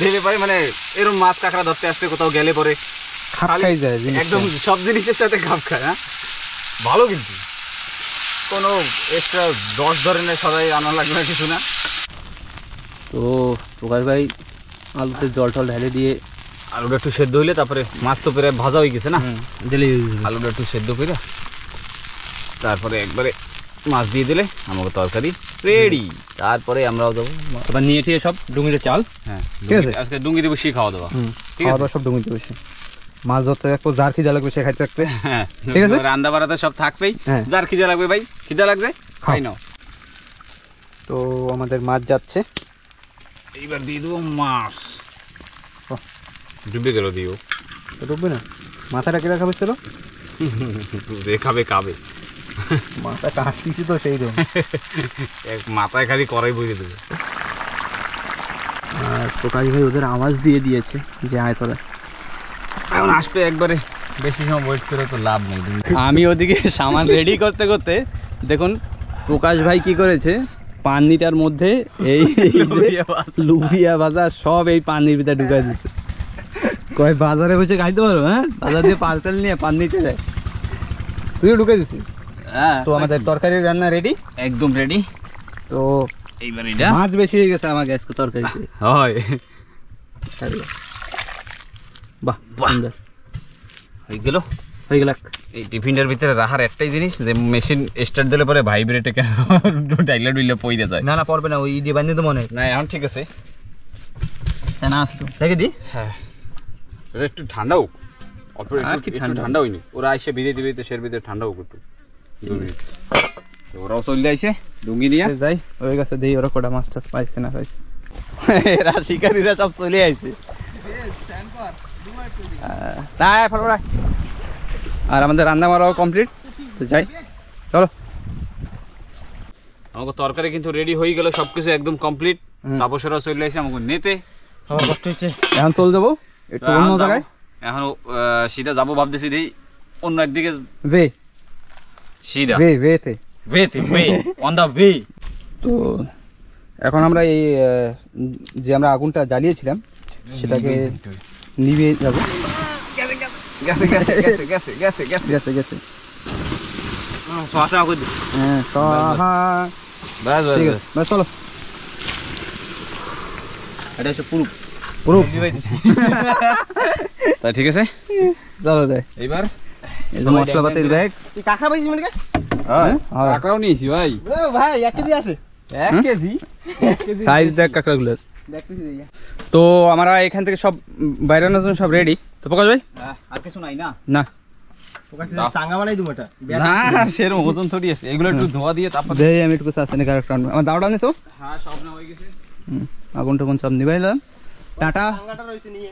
দিলে পরে মানে এরকম মাছ কাঁকড়া ধরতে আসতে কোথাও গেলে পরে খাপ খাই যায় জিনিসটা। একদম সব জিনিসের সাথে খাপ খায়। হ্যাঁ ভালো, কিন্তু কোনো এক্সট্রা 10 ধরনের সবাই আনা লাগবে না, কিছু না। তো প্রকাশ ভাই আলুতে জল টল ঢেলে দিয়ে আলুটা একটু সেদ্ধ হইলে তারপরে মাছ তো প্রায় ভাজা হয়ে গেছে না, দিলে আলুটা একটু সেদ্ধ করে তারপরে একবারে মাছ দিয়ে দিলে আমাকে তরকারি রেডি। তারপরে আমরাও দেবো এবার নিয়ে ঠিয়ে সব ডুঙিতে চাল। হ্যাঁ ঠিক আছে। আজকে ডুঙ্গি দেবো, শি খাওয়া দাওয়া। ঠিক আছে, সব ডুঙিতে বসে মাছ ধরতে থাকবো, যার খিদা লাগবে সে খাইতে থাকবে। হ্যাঁ ঠিক আছে। রান্না বাড়াতে সব থাকবেই, হ্যাঁ। যার খিদা লাগবে ভাই, খিদা লাগবে খাই নাও। তো আমাদের মাছ যাচ্ছে, এইবার দিয়ে দেবো মাছ। ডুবে গেল দিও, ডুববে না। মাথাটা কেটে খাবে চলো, খাবে খাবে মাথা কাটতেছি তো সেই রকম। মাথায় খালি করাই বুঝে দেবে। আর প্রকাশ ভাই ওদের আওয়াজ দিয়ে দিয়েছে যে আয় তোরা। এখন আসবে একবারে, বেশি সময় ওয়েট করে তো লাভ নেই। আমি ওদিকে সামান রেডি করতে করতে দেখুন প্রকাশ ভাই কি করেছে, পানিটার মধ্যে এই লুবিয়া ভাজা সব এই পানির ভিতরে ঢুকাই দিচ্ছে। কয় বাজারে বসে খাইতে পারো? হ্যাঁ, বাজার দিয়ে পার্সেল নিয়ে পান নিতে যায়, তুইও ঢুকে দিচ্ছিস। হ্যাঁ, তো আমাদের তরকারি রান্না রেডি, একদম রেডি। তো এইবার এটা মাছ বেশি হয়ে গেছে আমার গ্যাস তরকারিতে। হয়, বাহ সুন্দর হয়ে গেল। হয়ে গেল। এই টিফিনটার ভিতরে রাখার একটাই জিনিস, যে মেশিন স্টার্ট দিলে পরে ভাইব্রেটে কেন ডাইলা ডুইলে পইতে যায়। না না পড়বে না, ওই দিয়ে বাঁধিয়ে তো মনে হয় না এখন ঠিক আছে, না আসতো দেখে দি। হ্যাঁ এটা একটু ঠান্ডা হোক, অল্প একটু ঠান্ডা হয়নি। ওরা আইসে বিদে দিবে তো সের ভিতরে ঠান্ডা হোক একটু। 2 মিনিট ওরাও চলে আইসে ডুঙ্গি নিয়ে যাই হয়ে গেছে, দেই ওরা কোটা মাছ টাছ পাইছে না পাইছে। এরা শিকারীরা সব চলে আইছে। আর আমাদের রান্না বাড়াও কমপ্লিট, তো যাই চলো। আমাকে তরকারি কিন্তু রেডি হয়ে গেল, সবকিছু একদম কমপ্লিট। তাপসরাও চলে আসে আমাকে নিতে, কষ্ট হচ্ছে। এখন চলে যাবো একটু অন্য জায়গায়, এখন সিধা যাবো ভাবতেছি, দেই অন্য একদিকে বে সিধা বে বেতে বে অন দা বে। তো এখন আমরা এই যে আমরা আগুনটা জ্বালিয়েছিলাম সেটাকে নিভে যাবো। গেছে গেছে গেছে গেছে গেছে গেছে গেছে গেছে শ্বাস না করে হ্যাঁ বাস ঠিক আছে, বাস চলো। এটা হচ্ছে পুরো পুরো তা ঠিক আছে, চলো যাই। এইবার এই যে মশলাপাতির ব্যাগ, তুই কাঁকড়া পাইছিস মানে কাঁকড়াও নিয়েছি ভাই, ভাই 1 কেজি আছে। 1 কেজি সাইজ দেখ কাঁকড়াগুলো। তো আমরা এখান থেকে সব বাইরানোর জন্য সব রেডি। তো প্রকাশ ভাই আর কিছু নাই না? না চাঙ্গা বানাই দিবো এটা। না সেরকম ওজন থরি আছে, এগুলো একটু ধোয়া দিয়ে তারপর দেই আমি একটু আছে না কারেক্ট আনবো। আমার দাওটা নিছো? হ্যাঁ সব না হয়ে গেছে। আগুন টাগুন সব নিভাইলাম। টাটা চাঙ্গাটা রইছে নিয়ে।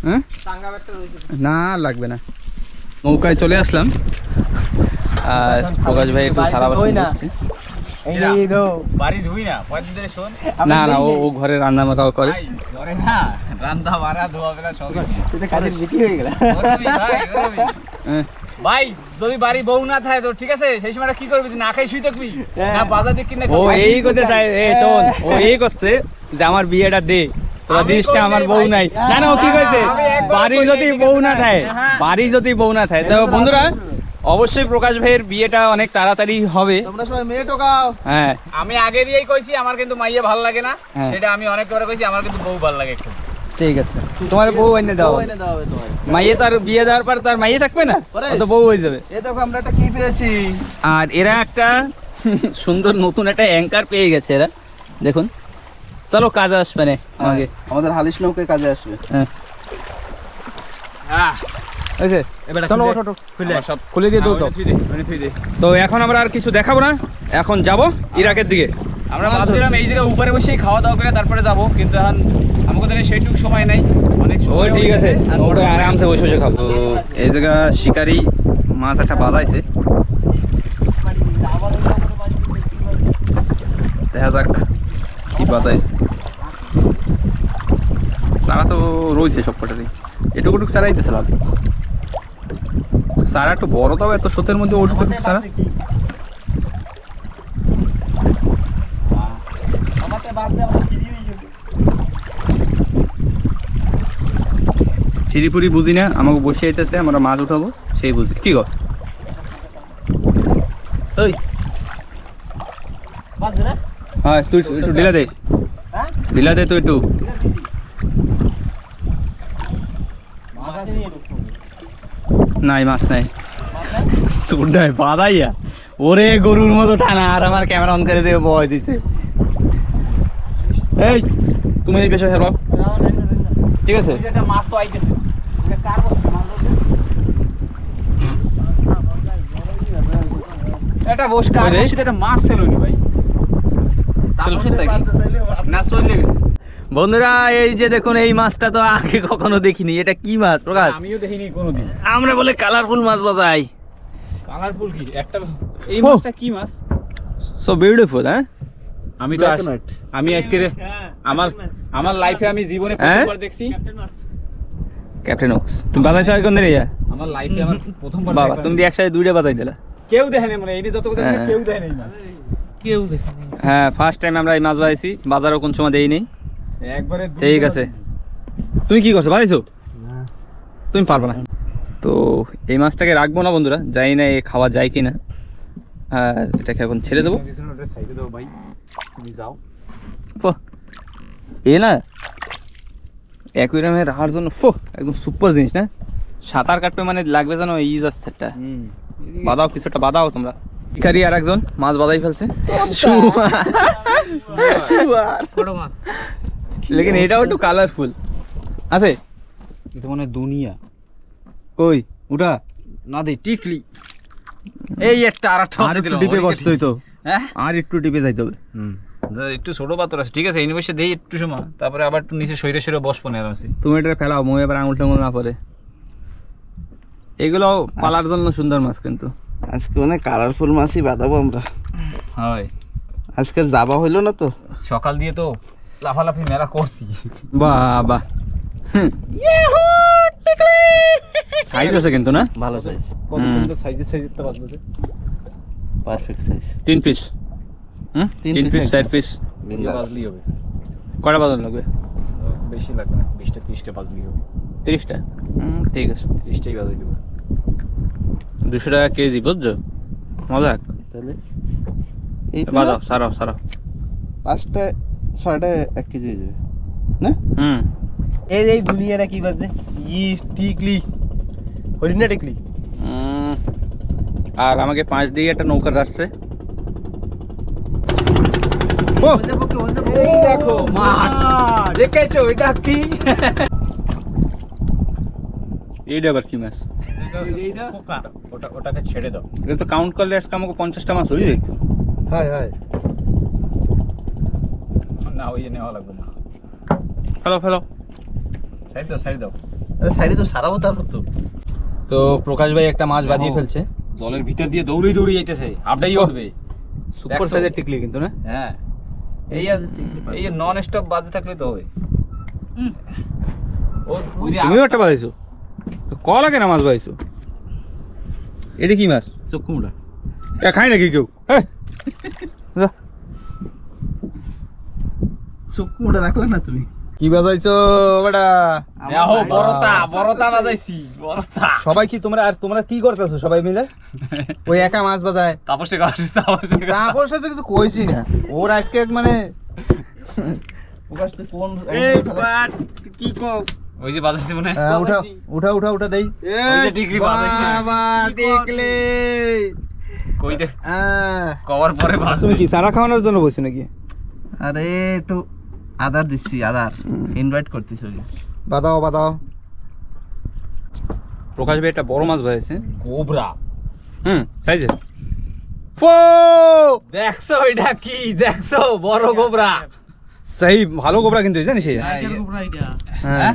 হ্যাঁ চাঙ্গা ব্যাগটা রইছে। না লাগবে না। নৌকায় চলে আসলাম আর প্রকাশ ভাই একটু থালা বাসন ধুচ্ছে। এই নিয়ে দাও। বাড়ি ধুই না, পয়সা দিলে শোন। না না ও ঘরে রান্না বান্নাও করে। ভাই ধরে না, রান্না বাড়া ধোয়া বেলা সব। এটা কাজের বেটি হয়ে গেল। হ্যাঁ ভাই যদি বাড়ি বউ না থাকে তো ঠিক আছে, সেই সময় কি করবি? না খাই শুই থাকবি না বাজার দিক কিনে? ও এই করতে চাই, এই শোন ও এই করছে যে আমার বিয়েটা দে, তোরা দিস না, আমার বউ নাই। না না ও কি কইছে, বাড়ি যদি বউ না থাকে, বাড়ি যদি বউ না থাকে। তো বন্ধুরা অবশ্যই প্রকাশ ভাইয়ের বিয়েটা অনেক তাড়াতাড়ি হবে। তোমরা সবাই মেয়ে টোকাও। হ্যাঁ আমি আগে দিয়েই কইছি আমার কিন্তু মাইয়া ভালো লাগে না, হ্যাঁ। সেটা আমি অনেকবার কইছি, আমার কিন্তু বউ ভালো লাগে খুব। ঠিক আছে, তোমার বউ এনে দাও। এনে দাও তোমার। মাইয়ে তার বিয়ে দেওয়ার পর তার মাইয়ে থাকবে না, তো বউ হয়ে যাবে। এই দেখো আমরা একটা কি পেয়েছি। আর এরা একটা সুন্দর নতুন একটা অ্যাঙ্কার পেয়ে গেছে এরা, দেখুন। চলো কাজে আসবে না আমাকে। আমাদের হালিশ নৌকায় কাজে আসবে। হ্যাঁ চলো ওঠো, ওঠো, খুলে দিয়ে দাও তো। তো এখন আমরা আর কিছু দেখাবো না, এখন যাব ইরাকের দিকে। আমরা ভাবছিলাম এই জায়গায় উপরে বসেই খাওয়া দাওয়া করে তারপরে যাব, কিন্তু এখন আমাদের তো সেইটুকু সময় নাই। অনেক ও ঠিক আছে, ওটা আরামসে বসে বসে খাবো। তো এই জায়গা শিকারি মাছ একটা বাঁধাইছে, দেখা যাক কি বাঁধাইছে। চারা তো রয়েছে সব কটারই, এটুকুটুক চারাইতেছে লাভ। সারা একটু বড়, তবে এত স্রোতের মধ্যে উঠবে সারা। ফিরি বুঝি না, আমাকে বসে আইতেছে, আমরা মাছ উঠাবো সেই বুঝি। কি গো ওই হ্যাঁ, তুই একটু ঢিলা দে তুই একটু। নাই মাছ নাই তোর নাই বাদাইয়া, ওরে গরুর মতো টানা, আর আমার ক্যামেরা অন করে দিয়ে বয় দিছে। এই তুমি এই পেশা ফেলো, ঠিক আছে? মাছ তো আইতেছে, এটা বস কার সেটা একটা মাছ ছিল নি ভাই, না চলে গেছে। বন্ধুরা এই যে দেখুন, এই মাছটা তো আগে কখনো দেখিনি। এটা কি মাছ প্রকাশ? আমিও দেখিনি কোনোদিন। আমরা বলে কালারফুল মাছ বাজাই। কালারফুল কি একটা, এই মাছটা কি মাছ? So beautiful. হ্যাঁ আমি তো আমি আজকে আমার লাইফে আমি জীবনে প্রথমবার দেখছি ক্যাপ্টেন ওক্স। তুমি বাজাইছো কোন দিন? আমার লাইফে আমার প্রথমবার বাবা তুমি একসাথে দুইটা বাজাই দিলা। কেউ দেখেনি, মানে এই যত কথা কেউ দেখেনি না, কেউ দেখেনি। হ্যাঁ ফার্স্ট টাইম আমরা এই মাছ বাজাইছি, বাজারও কোন সময় দেই নেই। একবারে ঠিক আছে, তুমি কি করছো? বাজাইছো? তুমি পারবে না তো। এই মাছটাকে রাখবো না বন্ধুরা, জানি না এ খাওয়া যায় কিনা। আর এটাকে এখন ছেড়ে দেবো। সাইডে দাও ভাই, তুমি যাও। এ না অ্যাকুয়ারিয়ামে রাখার জন্য একদম সুপার জিনিস না? সাঁতার কাটবে মানে লাগবে যেন এই যাচ্ছে একটা। বাদাও কিছুটা বাদাও তোমরা। ভিখারি আর একজন মাছ বাদাই ফেলছে, লেকিন এটাও একটু কালারফুল আছে। এটা মানে দুনিয়া কই উঠা না দে টিকলি। এই একটা আর একটা ডিপে বসতোই তো, আর একটু ডিপে যাইতে হবে। একটু ছোট পাথর আছে, ঠিক আছে, ইউনিভার্সিটি দেই একটু সময়, তারপরে আবার একটু নিচে সইরে বসবো না আরামসে। তুমি এটা ফেলাও, মই এবার আঙুলটা মনে না পড়ে। এগুলো পালার জন্য সুন্দর মাছ, কিন্তু আজকে অনেক কালারফুল মাছই বাঁধাবো আমরা। হয় আজকের যাবা হইলো না তো, সকাল দিয়ে তো লাফালাফি মেলা করছি। বাবা সাইজ আছে কিন্তু না? ভালো সাইজ, কত সুন্দর সাইজের তো বাজছে, পারফেক্ট সাইজ। 3 পিস। তিন 3 পিস 4 পিস বাজলি হবে। কটা বাজার লাগবে? বেশি লাগবে না, 20টা 30টা বাজলি হবে। 30টা? ঠিক আছে, 30টাই বাজাই দেবো। 200 টাকা কেজি, বুঝছো? মজা। তাহলে এই বাজাও, সারাও 5টা 6টা 1 কেজি হয়ে যাবে না? এই দুনিয়াটা কি বাজে? টিকলি হরিণা টিকলি। আর আমাকে 5 দিয়ে একটা নৌকা রাখছে। এই দেখো মাছ, দেখেছো এটা কি? এইটা আবার কি মাছ? ওটাকে ছেড়ে দাও। এটা তো কাউন্ট করলে আজকে আমাকে 50টা মাছ হয়ে যেত। হাই না ওই নেওয়া লাগবে না। ফেলো সাইড দাও। আরে সাইডে তো সারাবো তারপর তো। তো প্রকাশ ভাই একটা মাছ বাজিয়ে ফেলছে। জলের ভিতর দিয়ে দৌড়ে যাইতেছে, আপডাই উঠবে। সুপার সাইজের টিকলি কিন্তু না? হ্যাঁ, এই নন স্টপ বাজে থাকলে তো হবে। তুমিও একটা বাজাইছো? ক লাগে না মাছ বাজাইছো? এটা কি মাছ? চক্ষুমুড়া খাই নাকি কেউ? চক্ষুমুড়া রাখলে না তুমি? কি বাজাইছো বেটা? দেখো বড়তা বাজাইছি, বড়তা। সবাই কি তোমরা কি করতেছো সবাই মিলে? ওই একা মাছ বাজায়। তাপসে তারপর সাথে কিছু কইছি না। ওর আজকে মানে প্রকাশ তো কোন কি কও? ওই যে বাজাইছি মনে। উঠা দেই। ওই যে টিকলি বাজাইছি। বাবা টিকলি। কই দে। কভার পরে বাজাইছি। তুমি কি সারা খাওয়ানোর জন্য বসছো নাকি? আরে একটু আদার দিচ্ছি, আদার ইনভাইট করতেছি। বাদাও। প্রকাশ ভাই একটা বড় মাছ বাজাইছে, কোবরা। সাইজে। দেখছো এটা কি? দেখছো বড় কোবরা। সেই ভালো কোবরা কিন্তু জানিস? হ্যাঁ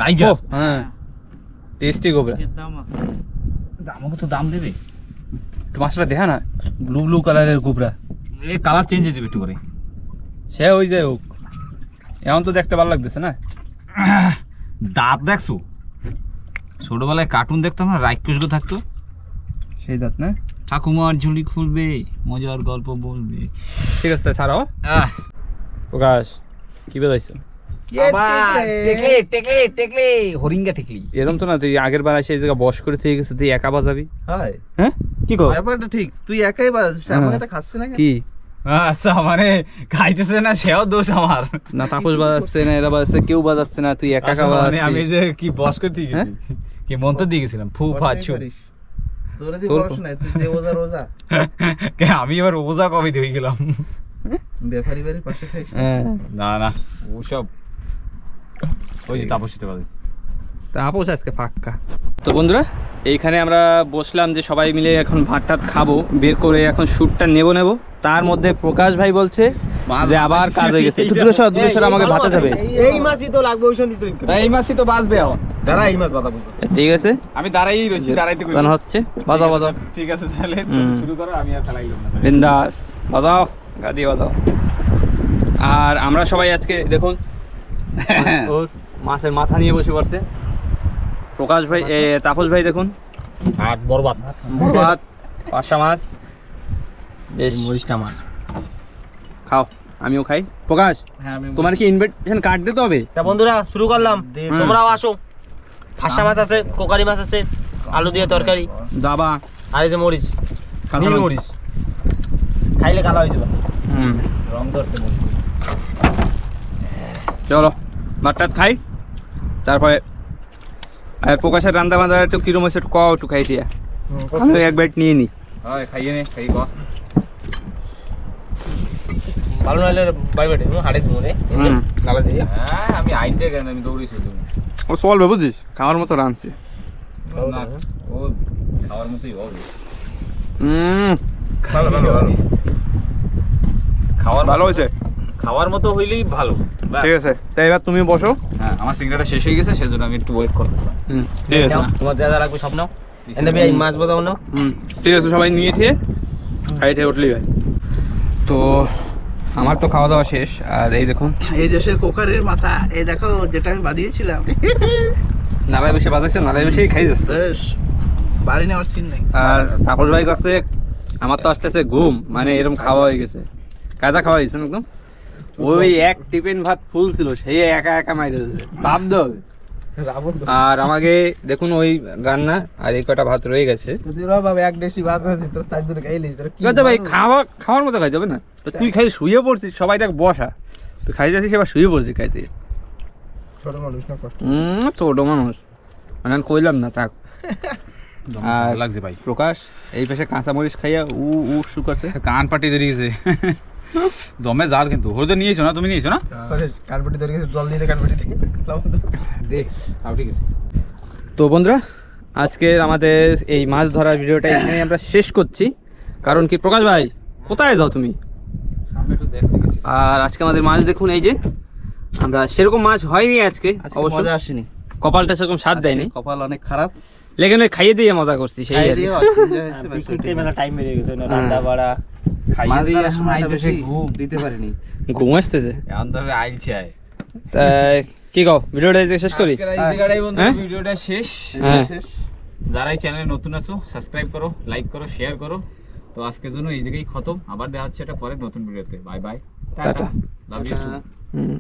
টাইগার। হ্যাঁ টেস্টি কোবরা। আমাকে তো দাম দেবে। মাছটা দেখা না, ব্লু কালারের কোবরা। এই কালার চেঞ্জ হয়ে যাবে একটু করে। সে ওই যাই হোক, এখন তো দেখতে ভালো লাগতেছে না? দাঁত দেখছো? ছোটবেলায় কার্টুন দেখতাম না, রাক্ষসগুলো থাকতো, সেই দাঁত না? ঠাকুমার ঝুলি খুলবে, মজার গল্প বলবে। ঠিক আছে, ছাড়াও। প্রকাশ কি বেদাইছো? হরিঙ্গা টিকলি এরকম তো না, তুই আগের বার এসে এই জায়গা বস করে থেকে গেছে, তুই একা বাজাবি? হয় হ্যাঁ কি কর? ব্যাপারটা ঠিক, তুই একাই বাজাচ্ছিস, আমাকে তো খাচ্ছে না কেন? কি আচ্ছা, মানে খাইতেছে না সেও দোষ আমার না? তাপস বাজাচ্ছে না, এরা বাজাচ্ছে, কেউ বাজাচ্ছে না, তুই একা একা মানে আমি বাজাচ্ছিস। যে কি বস করতে গেছি, কি মন্ত্র দিয়ে গেছিলাম, ফু ফা ছু। তোরা দিয়ে পড়াশোনা, তুই যে ওজা রোজা আমি এবার ওজা কবে দিয়ে গেলাম? ব্যাপারী বাড়ির পাশে থাকিস না? হ্যাঁ না না, ওসব ওই যে তাপসিতে বাজে। তাপস আজকে ফাঁকা। তো বন্ধুরা, এইখানে আমরা বসলাম যে সবাই মিলে এখন ভাত টাত খাবো, বের করে এখন শ্যুটটা নেব। তার মধ্যে প্রকাশ ভাই বলছে যে আবার কাজ হয়ে গেছে, দূরে সর আমাকে ভাতে যাবে। এই মাছই তো লাগবে, ওই সঙ্গে এই মাসি তো বাজবে এখন। দাঁড়া, এই মাছ বাঁধা বলবো। ঠিক আছে, আমি দাঁড়াই রয়েছি, দাঁড়াইতে কই গান হচ্ছে, বাজাও বাজাও। ঠিক আছে তাহলে শুরু করো, আমি আর ফেলাইলাম না। বিন্দাস বাজাও, গাদি বাজাও। আর আমরা সবাই আজকে দেখুন ওর মাছের মাথা নিয়ে বসে পড়ছে। প্রকাশ ভাই, তাপস ভাই দেখুন আর বরবাদ ভাত, পাশা মাছ, বেশ মরিচটা মাছ। খাও, আমিও খাই। প্রকাশ, হ্যাঁ আমি তোমার কি ইনভিটেশন কার্ড দিতে হবে? তা বন্ধুরা শুরু করলাম, হুম। তোমরাও আসো। ফাঁসা মাছ আছে, কোকারি মাছ আছে, আলু দিয়ে তরকারি, দাবা, আর এই যে মরিচ, কাঁচা নীল লঙ্কা। মরিচ, খাইলে কালো হয়ে যাবে। হুম, রং ধরতে বলছি। চলো ভাতটাত খাই, তারপরে আর প্রকাশের রান্না বান্না একটু কিরম হয়েছে একটু একটু খাই দিয়া, আমি এক বাইট নিয়ে নি। হয় খাইয়ে নে, খাই কর। ভালো নাহলে বাড়ি বাড়ি হাড়ে দিব রে, নালা দিয়ে। হ্যাঁ আমি আইনটা কেন, আমি দৌড়েছি তুমি। ও চলবে বুঝিস, খাওয়ার মতো রাঁধছে। না ও খাওয়ার মতোই হবে। ভালো ভালো ভালো। খাওয়ার ভালো হয়েছে, খাওয়ার মতো হইলেই ভালো। ব্যাস। ঠিক আছে। তাই এবার তুমি বসো। হ্যাঁ আমার সিঙ্গাড়াটা শেষ হয়ে গেছে, সেজন্য আমি একটু ওয়েট করতে পারি। ঠিক আছে, তোমার যা যা লাগবে সব নাও। এনে এই মাছ বাদাও নাও। ঠিক আছে, সবাই নিয়ে ঠিয়ে খাই খেয়ে উঠলেই ভাই। তো আমার তো খাওয়া দাওয়া শেষ, আর এই দেখুন এই যে সে কোকারের মাথা, এই দেখো যেটা আমি বাদিয়েছিলাম, নালায় বসে বাজাচ্ছে, নালায় বসেই খাই যাচ্ছে। বেশ বাড়ি নেওয়ার সিন নেই। আর তাপস ভাই কাছে আমার তো আসতেছে ঘুম, মানে এরকম খাওয়া হয়ে গেছে, কায়দা খাওয়া হয়েছে একদম। ওই এক টিফিন ভাত ফুল ছিল, সেই একা একা মাইরে দিয়েছে, ভাব দেবে। আর আমাকে দেখুন ওই রান্না, আর এই কটা ভাত রয়ে গেছে। এক দেশি ভাত হয়েছে, তোর চার জন্য খাইলিস, তোর কি ভাই খাওয়ার মতো খাই যাবে না তো? তুই খাই শুয়ে পড়ছিস, সবাই দেখ বসা, তুই খাই যাচ্ছিস এবার শুয়ে পড়ছিস খাইতে। ছোট মানুষ না কষ্ট। ছোট মানুষ মানে আমি কইলাম না থাক। আর লাগছে ভাই। প্রকাশ এই পাশে কাঁচামরিচ খাইয়া উ শুকাছে। কান পাটি ধরে গেছে, জমে জাল। কিন্তু ওর তো নিয়েছো না, তুমি নিয়েছো না? কানপটি ধরে গেছে, জল দিয়ে কানপটি দিয়ে দে, তাও ঠিক আছে। তো বন্ধুরা, আজকে আমাদের এই মাছ ধরার ভিডিওটা এখানে আমরা শেষ করছি। কারণ কি প্রকাশ ভাই, কোথায় যাও তুমি? সামনে একটু দেখতে গেছি। আর আজকে আমাদের মাছ দেখুন, এই যে আমরা সেরকম মাছ হয়নি আজকে, অবশ্য মজা আসেনি, কপালটা সেরকম স্বাদ দেয়নি, কপাল অনেক খারাপ। লেকিন ওই খাইয়ে দিয়ে মজা করছি সেই আর কি। পিকনিকতে মেলা টাইম বেরিয়ে গেছে, রান্না বাড়া। খাইয়ে দিয়ে সময় আইতেছে ঘুম। দিতে পারিনি। ঘুম আসতেছে। এখন তবে আইলছে আয়। তাই কি কও, ভিডিওটা এই যে শেষ করি? আজকের এই জায়গাটাই বন্ধুরা হ্যাঁ? ভিডিওটা শেষ। হ্যাঁ। যারা এই চ্যানেলে নতুন আছো সাবস্ক্রাইব করো, লাইক করো, শেয়ার করো। তো আজকের জন্য এই জায়গায় খতম, আবার দেখা হচ্ছে এটা পরে নতুন ভিডিওতে। Bye bye, tata, tata. Love you too. Hmm.